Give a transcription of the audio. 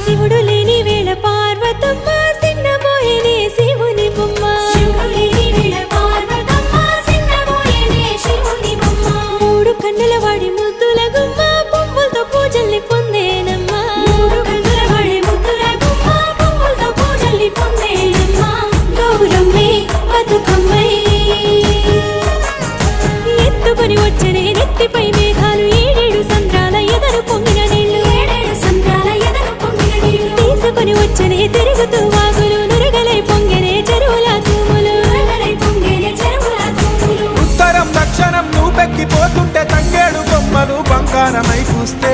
శివుడు లేని వేళ పార్వతమ్మ సిన్నబోయేనే శివుని బొమ్మ మూడు కన్నుల వాడి ముద్దుల గుమ్మ పువ్వులతో పూజల్ని పొందేనమ్మా గౌరమ్మే బతుకమ్మై ఎత్తుకొని వచ్చనే నెత్తిపై మేఘాలు ఏడేడు సంద్రాల ఎదరు పొంగిన నీళ్లు తీసుకొని వచ్చనే తిరుగుతూ వాగులు నురగలై పొంగెనే చెరువుల తూములు ఉత్తరం దక్షిణం నువ్వెక్కిపోతుంటే తంగేడు బొమ్మలు బంగారమై కూస్తే